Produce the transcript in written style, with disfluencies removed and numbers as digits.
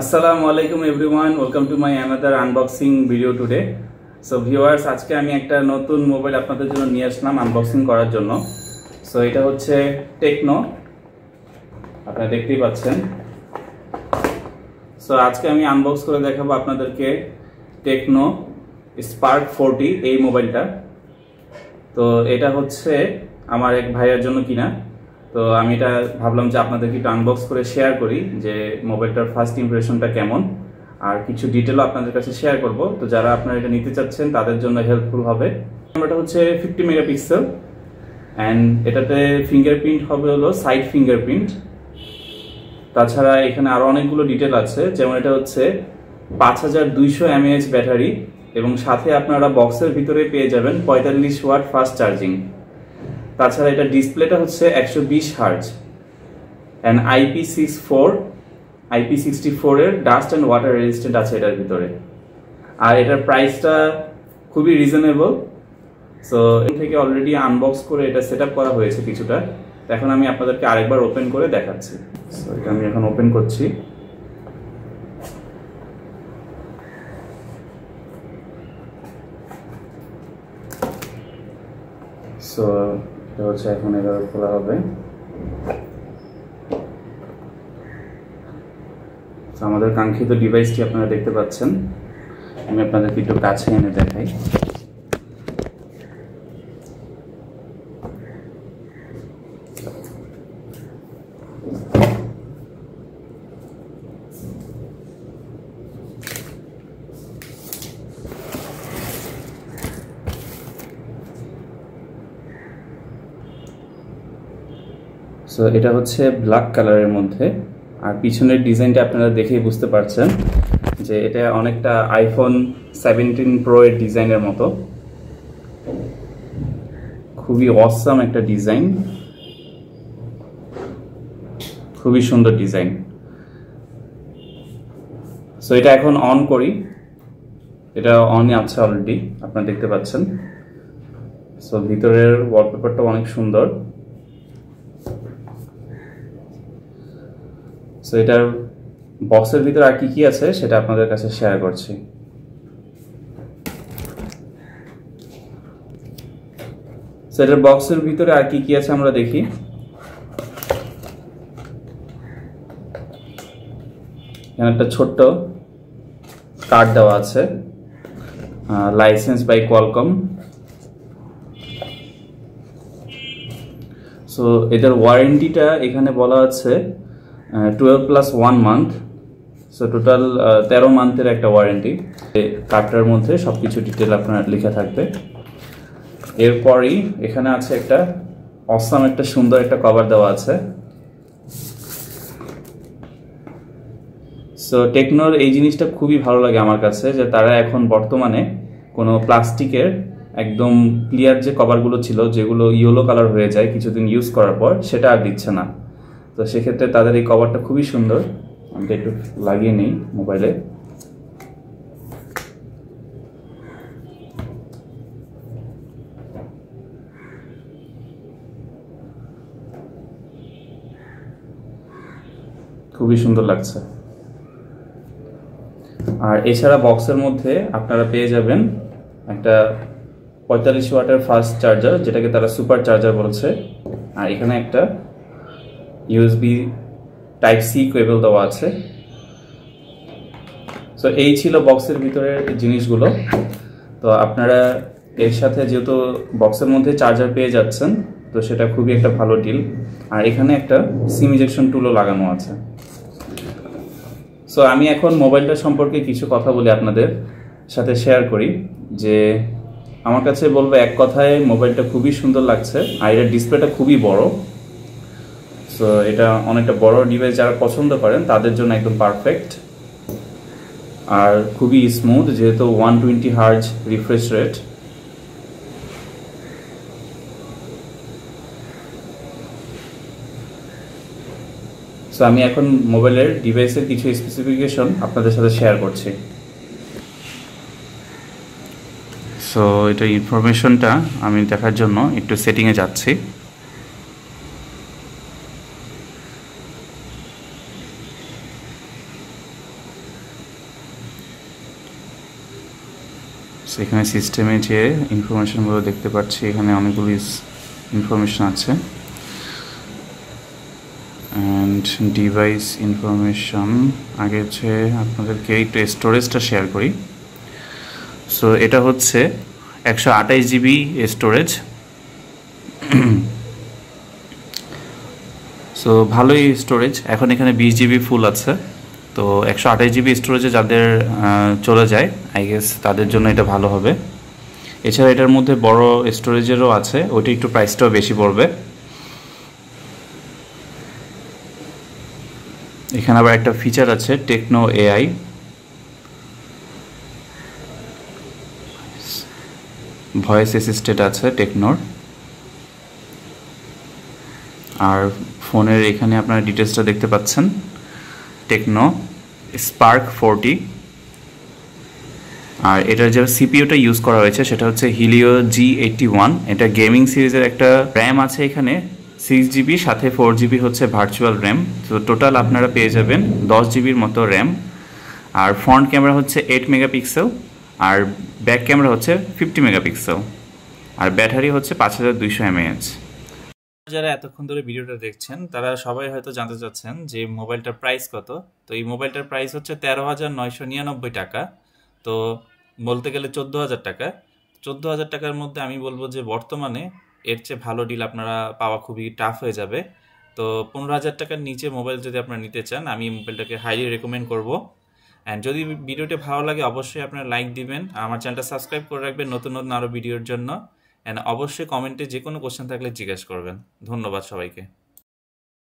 আসসালামু আলাইকুম everyone, welcome to my another unboxing video today. So viewers, আজকে আমি একটা নতুন মোবাইল আপনাদের জন্য নিয়ে আসলাম আনবক্সিং করার জন্য। সো এটা হচ্ছে টেকনো, আপনারা দেখতেই পাচ্ছেন। সো আজকে আমি আনবক্স করে দেখাবো আপনাদেরকে টেকনো স্পার্ক 40 এই মোবাইলটা। তো এটা হচ্ছে আমার এক ভাইয়ের জন্য কিনা। তো আমি এটা ভাবলাম যে আপনাদেরকে একটু আনবক্স করে শেয়ার করি যে মোবাইলটার ফার্স্ট ইমপ্রেশনটা কেমন, আর কিছু ডিটেলও আপনাদের কাছে শেয়ার করব। তো যারা আপনারা এটা নিতে চাচ্ছেন তাদের জন্য হেল্পফুল হবে। ক্যামেরাটা হচ্ছে 50 মেগাপিক্সেল অ্যান্ড এটাতে ফিঙ্গারপ্রিন্ট হবে হলো সাইড ফিঙ্গারপ্রিন্ট। তাছাড়া এখানে আরও অনেকগুলো ডিটেল আছে, যেমন এটা হচ্ছে 5200 mAh ব্যাটারি এবং সাথে আপনারা বক্সের ভিতরে পেয়ে যাবেন 45 ওয়াট ফাস্ট চার্জিং। তাছাড়া এটা ডিসপ্লেটা হচ্ছে 120 হার্জ অ্যান্ড IP64 এর ডাস্ট অ্যান্ড ওয়াটার রেজিস্ট্যান্ট আছে এটার ভিতরে। আর এটার প্রাইসটা খুবই রিজনেবল। সো এখান থেকে অলরেডি আনবক্স করে এটা সেট আপ করা হয়েছে কিছুটা। এখন আমি আপনাদেরকে আরেকবার ওপেন করে দেখাচ্ছি। সো এটা আমি এখন ওপেন করছি। সো এটা হচ্ছে এখন এবার খোলা হবে। আমাদের কাঙ্ক্ষিত ডিভাইসটি আপনারা দেখতে পাচ্ছেন। আমি আপনাদেরকে একটু কাছে এনে দেখাই। সো এটা হচ্ছে ব্ল্যাক কালারের মধ্যে, আর পিছনের ডিজাইনটা আপনারা দেখেই বুঝতে পারছেন যে এটা অনেকটা আইফোন 17 প্রো এর ডিজাইনের মতো। খুবই অসাম একটা ডিজাইন, খুবই সুন্দর ডিজাইন। সো এটা এখন অন করি। এটা অন আছে অলরেডি, আপনারা দেখতে পাচ্ছেন। সো ভিতরের ওয়ালপেপারটা অনেক সুন্দর। সো এটার বক্সের ভিতরে আর কি আছে সেটা আপনাদের কাছে শেয়ার করছি। সো এটার বক্সের ভিতরে আর কি আছে আমরা দেখি। এখানে একটা ছোট্ট কার্ড দেওয়া আছে, লাইসেন্স বাই কোয়ালকম। সো এটার ওয়ারেন্টিটা এখানে বলা আছে 12+1 মান্থ। সো টোটাল 13 মান্থের একটা ওয়ারেন্টি। কার্ডটার মধ্যে সবকিছু ডিটেল আপনার লেখা থাকবে। এরপরই এখানে আছে একটা অসাম একটা সুন্দর একটা কভার দেওয়া আছে। সো টেকনোর এই জিনিসটা খুবই ভালো লাগে আমার কাছে, যে তারা এখন বর্তমানে কোনো প্লাস্টিকের একদম ক্লিয়ার যে কভারগুলো ছিল, যেগুলো ইয়েলো কালার হয়ে যায় কিছুদিন ইউজ করার পর, সেটা আর দিচ্ছে না। তো সেক্ষেত্রে তাদের এই কভারটা খুবই সুন্দর। আমি একটু লাগিয়ে নিই মোবাইলে। খুবই সুন্দর লাগছে। আর এছাড়া বক্সের মধ্যে আপনারা পেয়ে যাবেন একটা 45 ওয়াটের ফাস্ট চার্জার, যেটাকে তারা সুপার চার্জার বলছে। আর এখানে একটা USB Type-C কেবল দেওয়া আছে। সো এই ছিল বক্সের ভিতরের জিনিসগুলো। তো আপনারা এর সাথে যেহেতু বক্সের মধ্যে চার্জার পেয়ে যাচ্ছেন, তো সেটা খুবই একটা ভালো ডিল। আর এখানে একটা সিম ইজেকশন টুলও লাগানো আছে। সো আমি এখন মোবাইলটা সম্পর্কে কিছু কথা বলি, আপনাদের সাথে শেয়ার করি। যে আমার কাছে বলবো এক কথায় মোবাইলটা খুবই সুন্দর লাগছে। আর এটার ডিসপ্লেটা খুবই বড়। সো এটা অনেকটা বড় ডিভাইস, যারা পছন্দ করেন তাদের জন্য একদম পারফেক্ট। আর খুবই স্মুথ, যেহেতু 120 হার্জ রিফ্রেশ রেট। সো আমি এখন মোবাইলের ডিভাইসের কিছু স্পেসিফিকেশন আপনাদের সাথে শেয়ার করছি। সো এটা ইনফরমেশনটা আমি দেখার জন্য একটু সেটিংয়ে যাচ্ছি। এখানে সিস্টেমে যে ইনফরমেশনগুলো দেখতে পাচ্ছি, এখানে অনেকগুলো ইনফরমেশন আছে। অ্যান্ড ডিভাইস ইনফরমেশন, আগে হচ্ছে আপনাদেরকে একটু স্টোরেজটা শেয়ার করি। সো এটা হচ্ছে 128 জিবি স্টোরেজ। সো ভালোই স্টোরেজ। এখন এখানে 20 জিবি ফুল আছে। তো 128 জিবি স্টোরেজে যাদের চলে যায়, আই গেস তাদের জন্য এটা ভালো হবে। এছাড়া এটার মধ্যে বড় স্টোরেজেরও আছে, ওইটা একটু প্রাইসটাও বেশি পড়বে। এখানে আবার একটা ফিচার আছে টেকনো এআই, ভয়েস অ্যাসিস্ট্যান্ট আছে টেকনোর। আর ফোনের এখানে আপনারা ডিটেলসটা দেখতে পাচ্ছেন, টেকনো স্পার্ক 40। আর এটার যে সিপিইউটা ইউজ করা হয়েছে সেটা হচ্ছে হিলিও G81। এটা গেমিং সিরিজের একটা র্যাম আছে এখানে 6 জিবি, সাথে 4 জিবি হচ্ছে ভার্চুয়াল র্যাম। তো টোটাল আপনারা পেয়ে যাবেন 10 জিবির মতো র্যাম। আর ফ্রন্ট ক্যামেরা হচ্ছে 8 মেগাপিক্সেল, আর ব্যাক ক্যামেরা হচ্ছে 50 মেগাপিক্সেল, আর ব্যাটারি হচ্ছে 5200 mAh। যারা এতক্ষণ ধরে ভিডিওটা দেখছেন তারা সবাই হয়তো জানতে চাচ্ছেন যে মোবাইলটার প্রাইস কত। তো এই মোবাইলটার প্রাইস হচ্ছে 13,999 টাকা। তো বলতে গেলে 14,000 টাকা। 14,000 টাকার মধ্যে আমি বলবো যে বর্তমানে এর চেয়ে ভালো ডিল আপনারা পাওয়া খুবই টাফ হয়ে যাবে। তো 15,000 টাকার নিচে মোবাইল যদি আপনারা নিতে চান, আমি মোবাইলটাকে হাইলি রেকমেন্ড করবো। অ্যান্ড যদি ভিডিওটি ভালো লাগে অবশ্যই আপনারা লাইক দিবেন, আমার চ্যানেলটা সাবস্ক্রাইব করে রাখবেন নতুন নতুন আরও ভিডিওর জন্য। অ্যান্ড অবশ্যই কমেন্টে যে কোনো কোশ্চেন থাকলে জিজ্ঞেস করবেন। ধন্যবাদ সবাইকে।